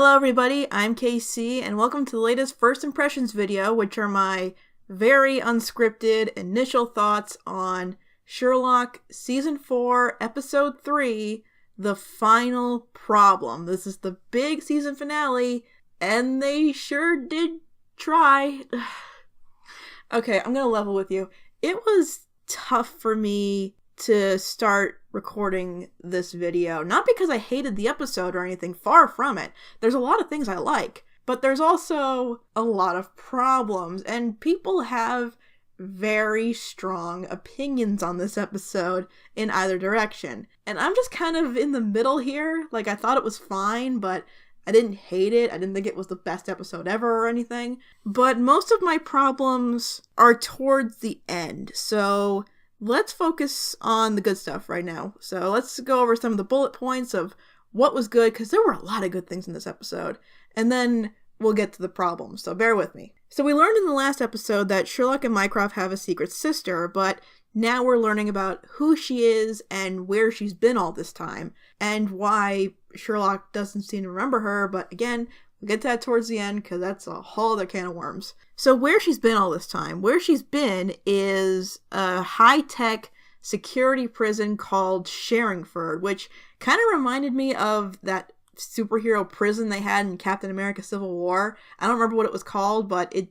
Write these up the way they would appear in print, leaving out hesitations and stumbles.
Hello everybody, I'm KC, and welcome to the latest First Impressions video, which are my very unscripted initial thoughts on Sherlock Season 4, Episode 3, The Final Problem. This is the big season finale, and they sure did try. Okay, I'm gonna level with you. It was tough for me to start recording this video. Not because I hated the episode or anything, far from it. There's a lot of things I like, but there's also a lot of problems, and people have very strong opinions on this episode in either direction. And I'm just kind of in the middle here. Like, I thought it was fine, but I didn't hate it. I didn't think it was the best episode ever or anything. But most of my problems are towards the end, so let's focus on the good stuff right now. So let's go over some of the bullet points of what was good, because there were a lot of good things in this episode. And then we'll get to the problems, so bear with me. So we learned in the last episode that Sherlock and Mycroft have a secret sister, but now we're learning about who she is and where she's been all this time, and why Sherlock doesn't seem to remember her, but again, we'll get to that towards the end, because that's a whole other can of worms. So where she's been all this time, where she's been is a high-tech security prison called Sherringford, which kind of reminded me of that superhero prison they had in Captain America Civil War. I don't remember what it was called, but it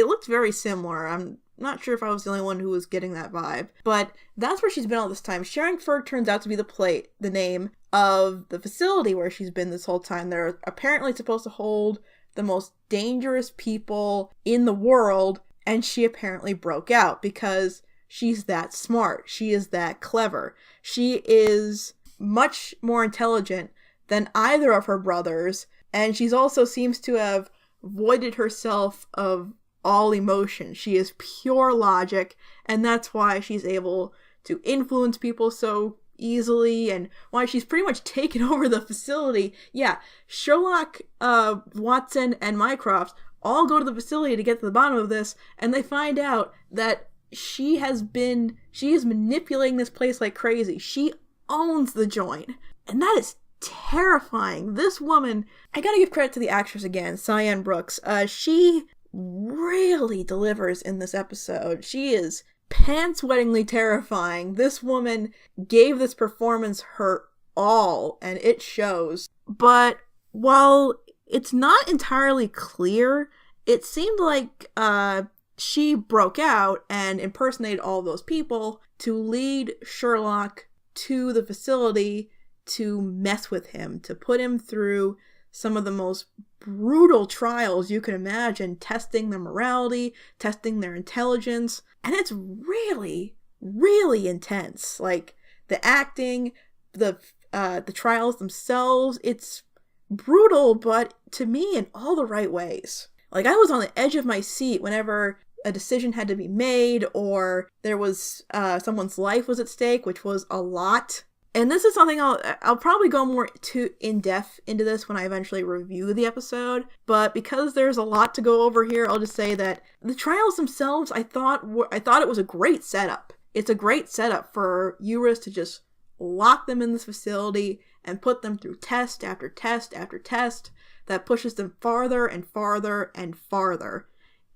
looked very similar. I'm not sure if I was the only one who was getting that vibe. But that's where she's been all this time. Sherringford turns out to be the name of the facility where she's been this whole time. They're apparently supposed to hold the most dangerous people in the world, and she apparently broke out because she's that smart. She is that clever. She is much more intelligent than either of her brothers, and she's also seems to have voided herself of all emotion. She is pure logic, and that's why she's able to influence people so easily, and why she's pretty much taken over the facility. Yeah, Sherlock, Watson, and Mycroft all go to the facility to get to the bottom of this, and they find out that she is manipulating this place like crazy. She owns the joint, and that is terrifying. This woman, I gotta give credit to the actress again, Cyan Brooks. She really delivers in this episode. She is pants-wettingly terrifying. This woman gave this performance her all, and it shows. But while it's not entirely clear, it seemed like she broke out and impersonated all those people to lead Sherlock to the facility to mess with him, to put him through some of the most brutal trials you can imagine, testing their morality, testing their intelligence, and it's really, really intense. Like, the acting, the trials themselves, it's brutal, but to me, in all the right ways. Like, I was on the edge of my seat whenever a decision had to be made, or there was someone's life was at stake, which was a lot. And this is something I'll probably go more in-depth into this when I eventually review the episode, but because there's a lot to go over here, I'll just say that the trials themselves, I thought it was a great setup. It's a great setup for Eurus to just lock them in this facility and put them through test after test after test that pushes them farther and farther and farther.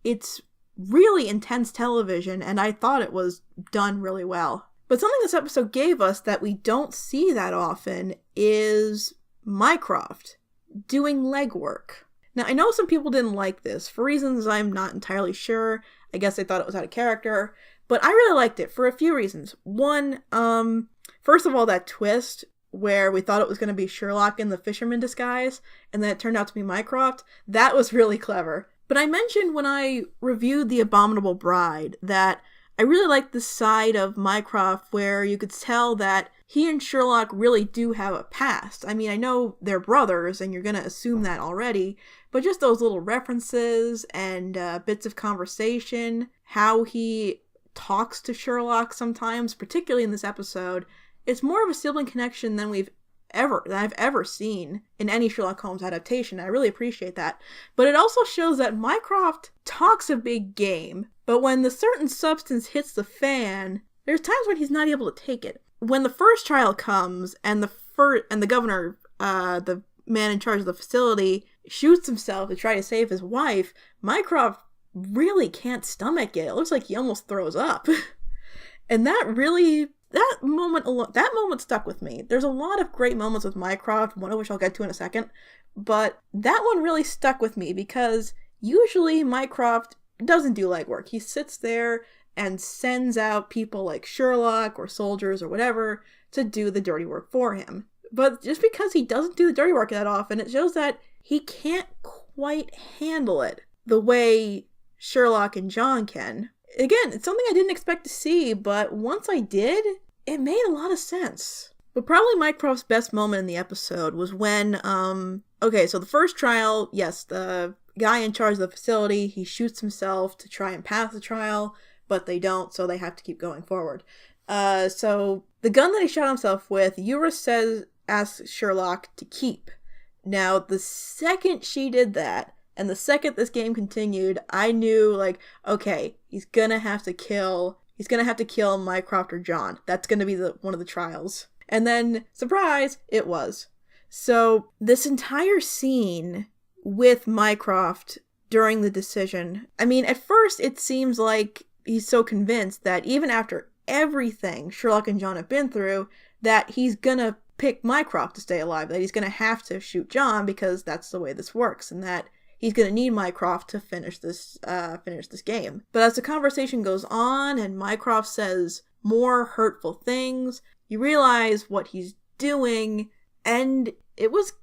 It's really intense television, and I thought it was done really well. But something this episode gave us that we don't see that often is Mycroft doing legwork. Now, I know some people didn't like this, for reasons I'm not entirely sure. I guess they thought it was out of character, but I really liked it for a few reasons. One, first of all, that twist where we thought it was going to be Sherlock in the fisherman disguise, and then it turned out to be Mycroft, that was really clever. But I mentioned when I reviewed The Abominable Bride that I really like the side of Mycroft where you could tell that he and Sherlock really do have a past. I mean, I know they're brothers, and you're going to assume that already, but just those little references and bits of conversation, how he talks to Sherlock sometimes, particularly in this episode, it's more of a sibling connection than I've ever seen in any Sherlock Holmes adaptation. I really appreciate that. But it also shows that Mycroft talks a big game, but when the certain substance hits the fan, there's times when he's not able to take it. When the first trial comes and the governor, the man in charge of the facility shoots himself to try to save his wife, Mycroft really can't stomach it. It looks like he almost throws up. And that moment stuck with me. There's a lot of great moments with Mycroft, one of which I'll get to in a second, but that one really stuck with me because usually Mycroft doesn't do legwork. He sits there and sends out people like Sherlock or soldiers or whatever to do the dirty work for him. But just because he doesn't do the dirty work that often, it shows that he can't quite handle it the way Sherlock and John can. Again, it's something I didn't expect to see, but once I did, it made a lot of sense. But probably Mycroft's best moment in the episode was when, so the first trial, yes, the guy in charge of the facility, he shoots himself to try and pass the trial, but they don't, so they have to keep going forward. So the gun that he shot himself with, Eurus asks Sherlock to keep. Now, the second she did that, and the second this game continued, I knew, okay, he's gonna have to kill Mycroft or John. That's gonna be one of the trials. And then, surprise, it was. So, this entire scene with Mycroft during the decision, I mean, at first it seems like he's so convinced that even after everything Sherlock and John have been through, that he's gonna pick Mycroft to stay alive, that he's gonna have to shoot John because that's the way this works, and that he's going to need Mycroft to finish this game. But as the conversation goes on and Mycroft says more hurtful things, you realize what he's doing, and it was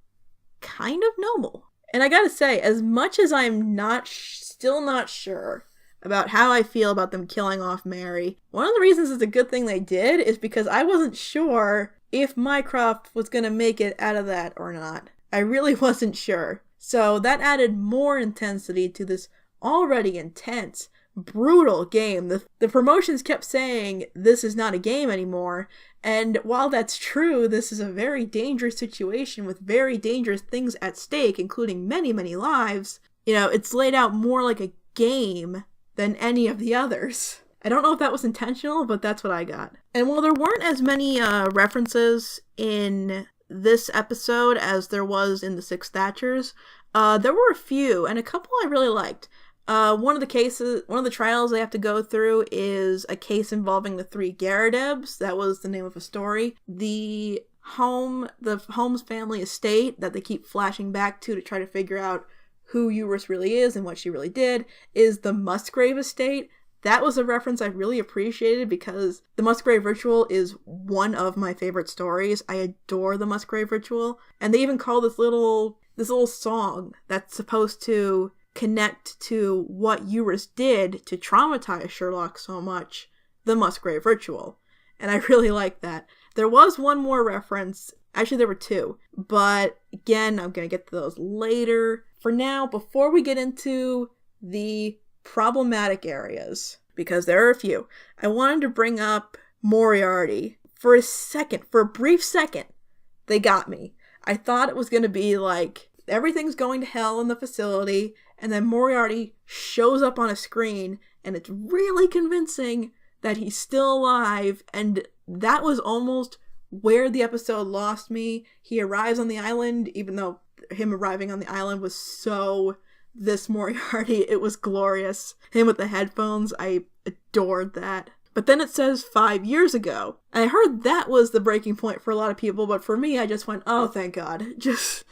kind of noble. And I gotta say, as much as I'm still not sure about how I feel about them killing off Mary, one of the reasons it's a good thing they did is because I wasn't sure if Mycroft was going to make it out of that or not. I really wasn't sure. So that added more intensity to this already intense, brutal game. The promotions kept saying, this is not a game anymore. And while that's true, this is a very dangerous situation with very dangerous things at stake, including many, many lives. It's laid out more like a game than any of the others. I don't know if that was intentional, but that's what I got. And while there weren't as many references in this episode as there was in the Six Thatchers, there were a few, and a couple I really liked. One of the trials they have to go through is a case involving the three Garadebs. That was the name of a story. The Holmes family estate that they keep flashing back to try to figure out who Eurus really is and what she really did is the Musgrave estate. That was a reference I really appreciated because the Musgrave Ritual is one of my favorite stories. I adore the Musgrave Ritual. And they even call this little song that's supposed to connect to what Eurus did to traumatize Sherlock so much, the Musgrave Ritual. And I really like that. There was one more reference. Actually, there were two. But again, I'm going to get to those later. For now, before we get into the problematic areas, because there are a few, I wanted to bring up Moriarty. For a brief second, they got me. I thought it was going to be like, everything's going to hell in the facility, and then Moriarty shows up on a screen, and it's really convincing that he's still alive, and that was almost where the episode lost me. He arrives on the island, even though him arriving on the island was so this Moriarty, it was glorious. Him with the headphones, I adored that. But then it says 5 years ago. And I heard that was the breaking point for a lot of people, but for me, I just went, oh, thank God. Just,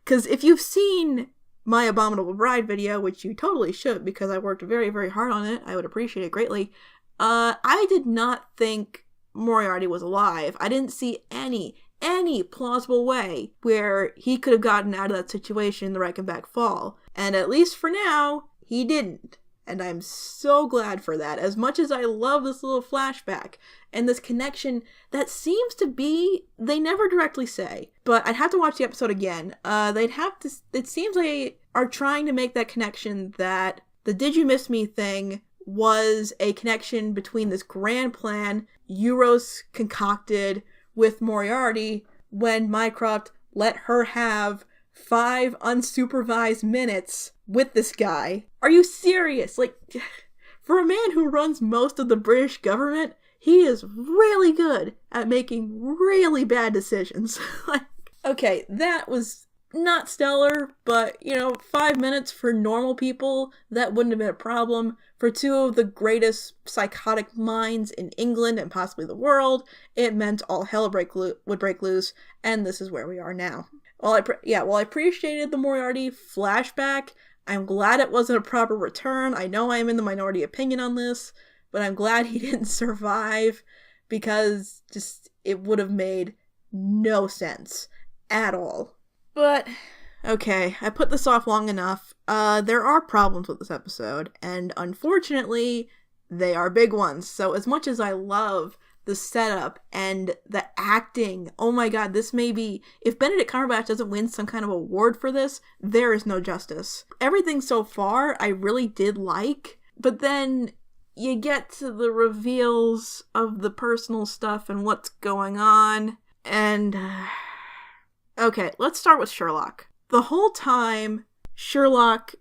because if you've seen my Abominable Bride video, which you totally should, because I worked very, very hard on it, I would appreciate it greatly, I did not think Moriarty was alive. I didn't see any plausible way where he could have gotten out of that situation in the Reichenbach Fall. And at least for now, he didn't. And I'm so glad for that. As much as I love this little flashback and this connection that seems to be, they never directly say, but I'd have to watch the episode again. It seems they are trying to make that connection that the Did You Miss Me thing was a connection between this grand plan Euros concocted with Moriarty when Mycroft let her have 5 unsupervised minutes with this guy. Are you serious? Like, for a man who runs most of the British government, he is really good at making really bad decisions. Okay, that was not stellar, but, 5 minutes for normal people, that wouldn't have been a problem. For two of the greatest psychotic minds in England and possibly the world, it meant all hell would break loose, and this is where we are now. While I appreciated the Moriarty flashback, I'm glad it wasn't a proper return. I know I'm in the minority opinion on this, but I'm glad he didn't survive, because it would have made no sense at all. But, okay, I put this off long enough. There are problems with this episode, and unfortunately, they are big ones. So as much as I love the setup and the acting, oh my god, this may be, if Benedict Cumberbatch doesn't win some kind of award for this, there is no justice. Everything so far I really did like, but then you get to the reveals of the personal stuff and what's going on, and okay, let's start with Sherlock. The whole time, Sherlock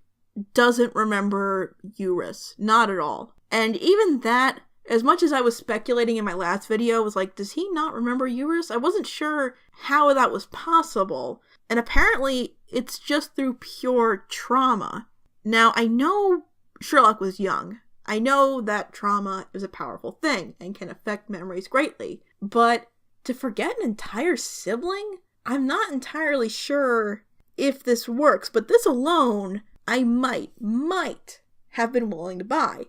doesn't remember Eurus. Not at all. And even that, as much as I was speculating in my last video, was like, does he not remember Eurus? I wasn't sure how that was possible. And apparently, it's just through pure trauma. Now, I know Sherlock was young. I know that trauma is a powerful thing and can affect memories greatly. But to forget an entire sibling? I'm not entirely sure if this works, but this alone, I might have been willing to buy.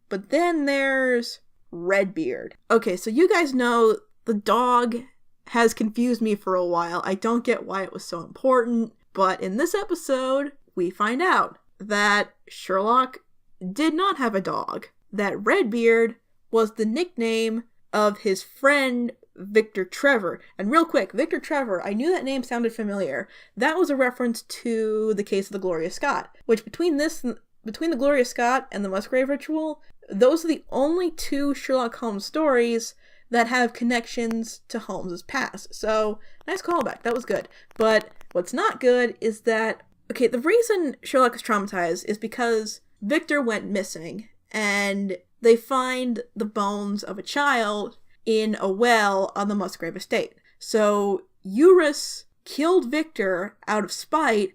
But then there's Redbeard. Okay, so you guys know the dog has confused me for a while. I don't get why it was so important, but in this episode, we find out that Sherlock did not have a dog. That Redbeard was the nickname of his friend Victor Trevor. And real quick, Victor Trevor, I knew that name sounded familiar. That was a reference to the case of the Gloria Scott, which between the Gloria Scott and the Musgrave Ritual, those are the only two Sherlock Holmes stories that have connections to Holmes's past. So, nice callback. That was good. But what's not good is that, okay, the reason Sherlock is traumatized is because Victor went missing, and they find the bones of a child in a well on the Musgrave estate. So Eurus killed Victor out of spite,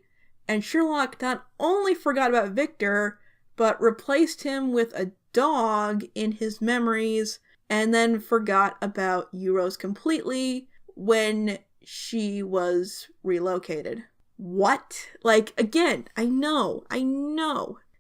and Sherlock not only forgot about Victor, but replaced him with a dog in his memories, and then forgot about Eurus completely when she was relocated. What? Like, again, I know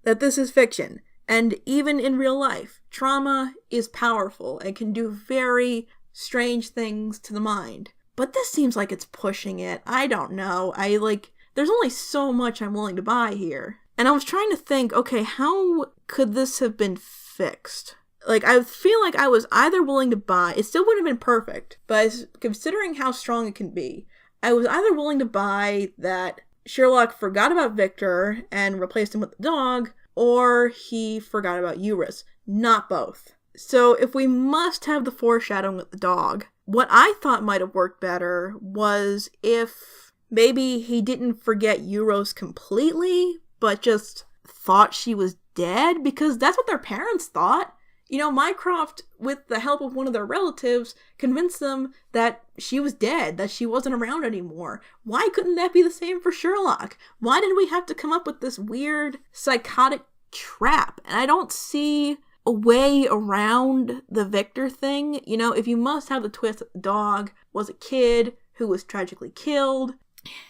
that this is fiction. And even in real life, trauma is powerful and can do very strange things to the mind. But this seems like it's pushing it. I don't know. There's only so much I'm willing to buy here. And I was trying to think, okay, how could this have been fixed? I feel like I was either willing to buy, it still wouldn't have been perfect, but considering how strong it can be, I was either willing to buy that Sherlock forgot about Victor and replaced him with the dog, or he forgot about Eurus. Not both. So if we must have the foreshadowing with the dog, what I thought might have worked better was if maybe he didn't forget Eurus completely, but just thought she was dead, because that's what their parents thought. Mycroft, with the help of one of their relatives, convinced them that she was dead, that she wasn't around anymore. Why couldn't that be the same for Sherlock? Why did we have to come up with this weird psychotic trap? And I don't see a way around the Victor thing. If you must have the twist that the dog was a kid who was tragically killed,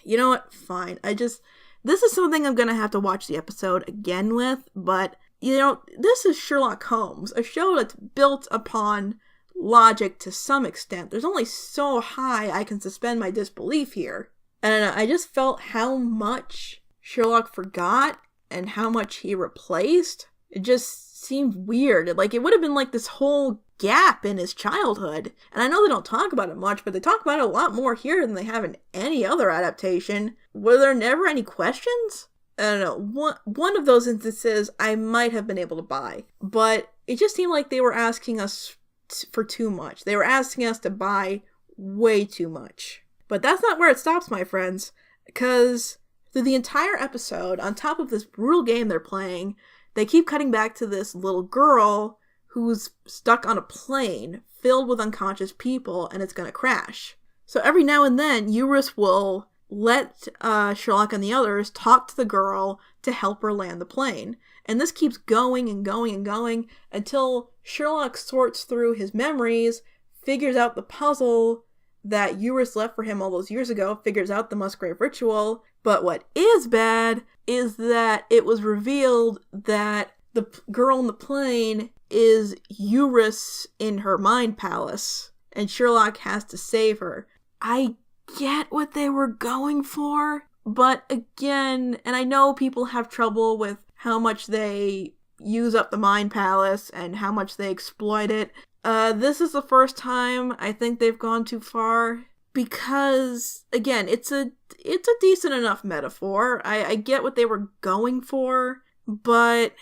you know what? Fine. This is something I'm gonna have to watch the episode again with, but this is Sherlock Holmes, a show that's built upon logic to some extent. There's only so high I can suspend my disbelief here. And I just felt how much Sherlock forgot and how much he replaced. It just seemed weird. It would have been like this whole gap in his childhood. And I know they don't talk about it much, but they talk about it a lot more here than they have in any other adaptation. Were there never any questions? I don't know, one of those instances I might have been able to buy, but it just seemed like they were asking us for too much. They were asking us to buy way too much. But that's not where it stops, my friends, because through the entire episode, on top of this brutal game they're playing, they keep cutting back to this little girl who's stuck on a plane filled with unconscious people, and it's gonna crash. So every now and then, Eurus will let Sherlock and the others talk to the girl to help her land the plane. And this keeps going and going and going until Sherlock sorts through his memories, figures out the puzzle that Eurus left for him all those years ago, figures out the Musgrave ritual. But what is bad is that it was revealed that the girl in the plane is Eurus in her mind palace, and Sherlock has to save her. I get what they were going for, but again, and I know people have trouble with how much they use up the mind palace and how much they exploit it. This is the first time I think they've gone too far, because again, it's a decent enough metaphor. I get what they were going for, but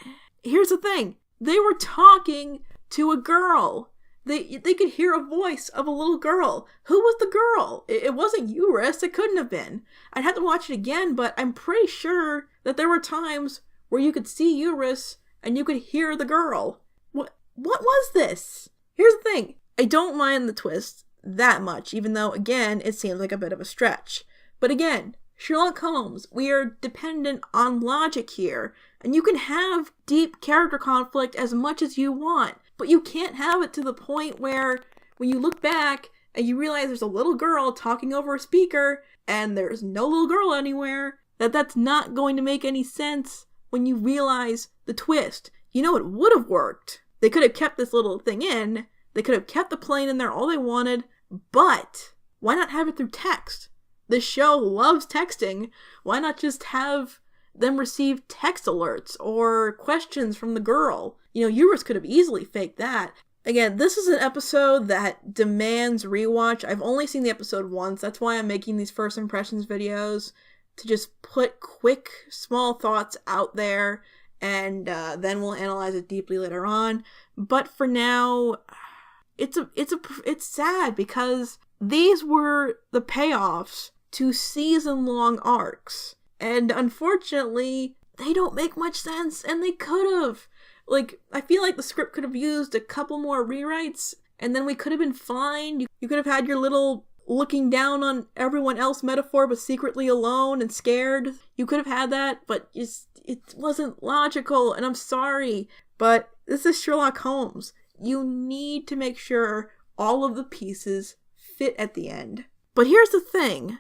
here's the thing. They were talking to a girl. They could hear a voice of a little girl. Who was the girl? It wasn't Eurus. It couldn't have been. I'd have to watch it again, but I'm pretty sure that there were times where you could see Eurus and you could hear the girl. What was this? Here's the thing. I don't mind the twist that much, even though, again, it seems like a bit of a stretch. But again, Sherlock Holmes, we are dependent on logic here, and you can have deep character conflict as much as you want, but you can't have it to the point where when you look back and you realize there's a little girl talking over a speaker and there's no little girl anywhere, that's not going to make any sense when you realize the twist. You know, it would have worked. They could have kept this little thing in, they could have kept the plane in there all they wanted, but why not have it through text? The show loves texting. Why not just have them receive text alerts or questions from the girl? You know, Eurus could have easily faked that. Again, this is an episode that demands rewatch. I've only seen the episode once. That's why I'm making these first impressions videos, to just put quick, small thoughts out there, and then we'll analyze it deeply later on. But for now, it's sad because these were the payoffs to season-long arcs. And unfortunately, they don't make much sense, and they could have. Like, I feel like the script could have used a couple more rewrites, and then we could have been fine. You could have had your little looking down on everyone else metaphor, but secretly alone and scared. You could have had that, but it wasn't logical, and I'm sorry. But this is Sherlock Holmes. You need to make sure all of the pieces fit at the end. But here's the thing.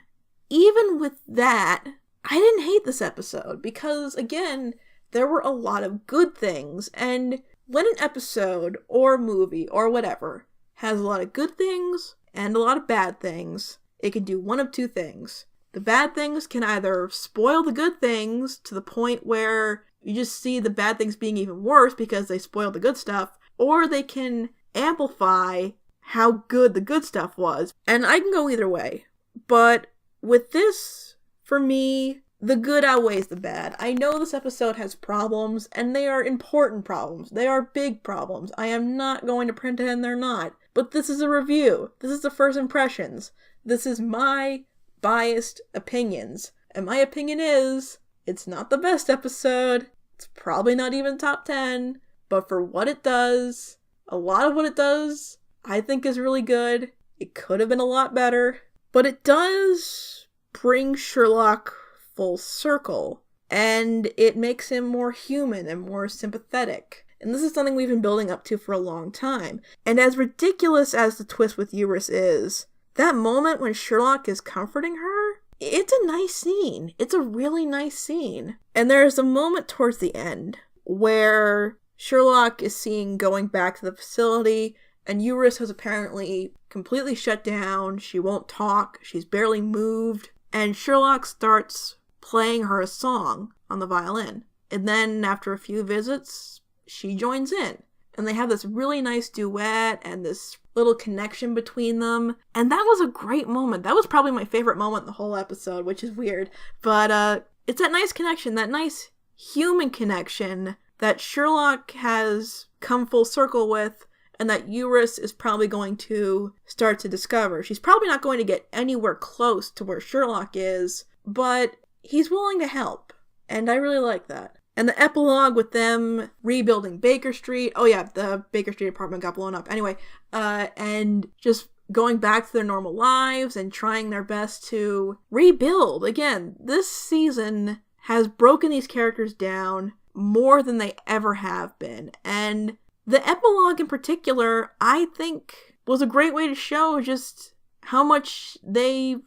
Even with that, I didn't hate this episode because, again, there were a lot of good things. And when an episode or movie or whatever has a lot of good things and a lot of bad things, it can do one of two things. The bad things can either spoil the good things to the point where you just see the bad things being even worse because they spoiled the good stuff, or they can amplify how good the good stuff was. And I can go either way. But with this, for me, the good outweighs the bad. I know this episode has problems, and they are important problems. They are big problems. I am not going to pretend they're not. But this is a review. This is the first impressions. This is my biased opinions. And my opinion is, it's not the best episode. It's probably not even top 10. But for what it does, a lot of what it does, I think is really good. It could have been a lot better. But it does bring Sherlock full circle, and it makes him more human and more sympathetic. And this is something we've been building up to for a long time. And as ridiculous as the twist with Eurus is, that moment when Sherlock is comforting her, it's a nice scene. It's a really nice scene. And there's a moment towards the end where Sherlock is seen going back to the facility, and Eurus has apparently completely shut down. She won't talk. She's barely moved. And Sherlock starts playing her a song on the violin. And then after a few visits, she joins in. And they have this really nice duet and this little connection between them. And that was a great moment. That was probably my favorite moment in the whole episode, which is weird. But it's that nice connection, that nice human connection that Sherlock has come full circle with, and that Eurus is probably going to start to discover. She's probably not going to get anywhere close to where Sherlock is, but he's willing to help, and I really like that. And the epilogue with them rebuilding Baker Street. Oh yeah, the Baker Street apartment got blown up. Anyway, and just going back to their normal lives and trying their best to rebuild. Again, this season has broken these characters down more than they ever have been. And the epilogue in particular, I think, was a great way to show just how much they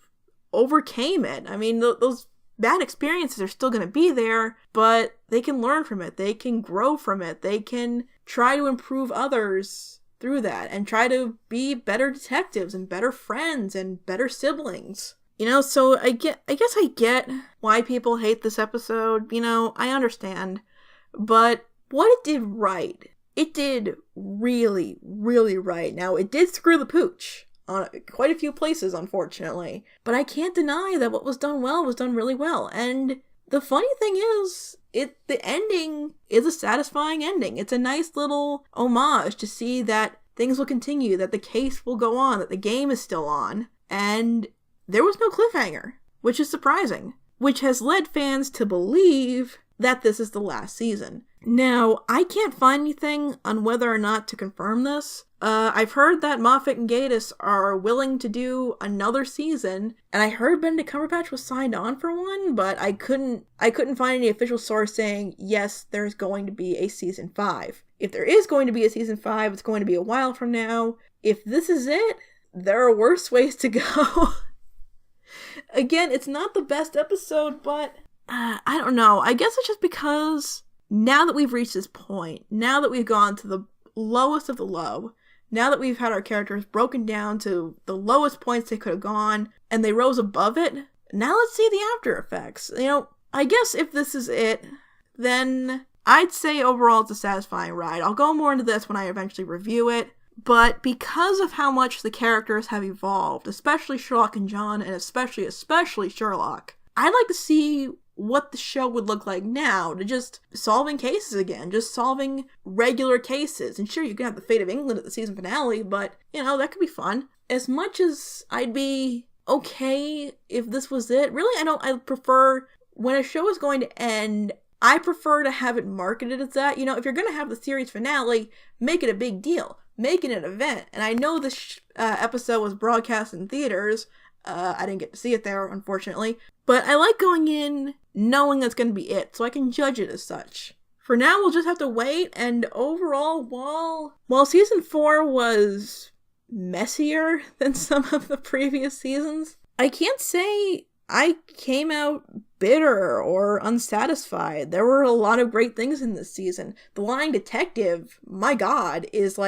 overcame it. I mean, those bad experiences are still going to be there, but they can learn from it. They can grow from it. They can try to improve others through that and try to be better detectives and better friends and better siblings. So I guess I get why people hate this episode. I understand. But what it did right, it did really, really right. Now, it did screw the pooch on quite a few places, unfortunately. But I can't deny that what was done well was done really well. And the funny thing is, the ending is a satisfying ending. It's a nice little homage to see that things will continue, that the case will go on, that the game is still on. And there was no cliffhanger, which is surprising, which has led fans to believe that this is the last season. Now, I can't find anything on whether or not to confirm this. I've heard that Moffat and Gatiss are willing to do another season, and I heard Benedict Cumberbatch was signed on for one, but I couldn't find any official source saying, yes, there's going to be a season 5. If there is going to be a season 5, it's going to be a while from now. If this is it, there are worse ways to go. Again, it's not the best episode, but I don't know. I guess it's just because now that we've reached this point, now that we've gone to the lowest of the low, now that we've had our characters broken down to the lowest points they could have gone, and they rose above it, now let's see the after effects. I guess if this is it, then I'd say overall it's a satisfying ride. I'll go more into this when I eventually review it, but because of how much the characters have evolved, especially Sherlock and John, and especially Sherlock, I'd like to see what the show would look like now, to just solving cases again, just solving regular cases. And sure, you can have the fate of England at the season finale, but, that could be fun. As much as I'd be okay if this was it, really, I prefer, when a show is going to end, I prefer to have it marketed as that. If you're going to have the series finale, make it a big deal. Make it an event. And I know this episode was broadcast in theaters. I didn't get to see it there, unfortunately. But I like going in knowing that's going to be it, so I can judge it as such. For now, we'll just have to wait, and overall, while season 4 was messier than some of the previous seasons, I can't say I came out bitter or unsatisfied. There were a lot of great things in this season. The Lying Detective, my god, is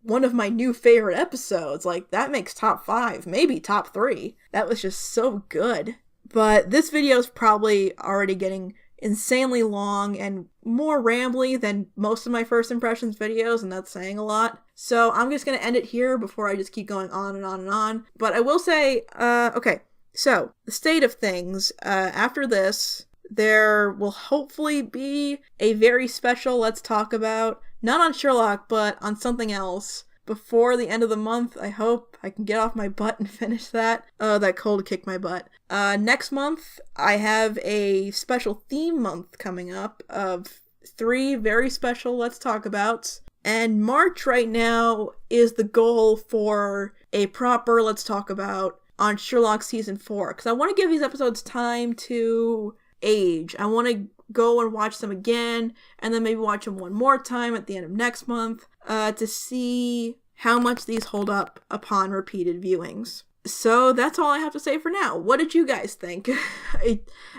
one of my new favorite episodes. That makes top 5, maybe top 3. That was just so good. But this video is probably already getting insanely long and more rambly than most of my first impressions videos, and that's saying a lot. So I'm just going to end it here before I just keep going on and on and on. But I will say, okay, so the state of things, after this, there will hopefully be a very special Let's Talk About, not on Sherlock, but on something else. Before the end of the month, I hope I can get off my butt and finish that. Oh, that cold kicked my butt. Next month, I have a special theme month coming up of 3 very special Let's Talk Abouts. And March right now is the goal for a proper Let's Talk About on Sherlock Season 4. Because I want to give these episodes time to age. I want to go and watch them again, and then maybe watch them one more time at the end of next month to see how much these hold up upon repeated viewings. So that's all I have to say for now. What did you guys think?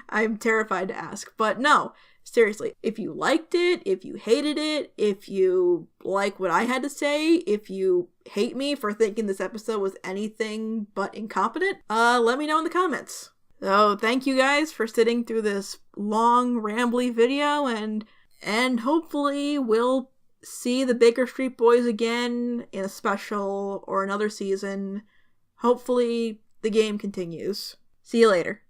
I'm terrified to ask, but no, seriously, if you liked it, if you hated it, if you like what I had to say, if you hate me for thinking this episode was anything but incompetent, let me know in the comments. So thank you guys for sitting through this long, rambly video, and hopefully we'll see the Baker Street Boys again in a special or another season. Hopefully the game continues. See you later.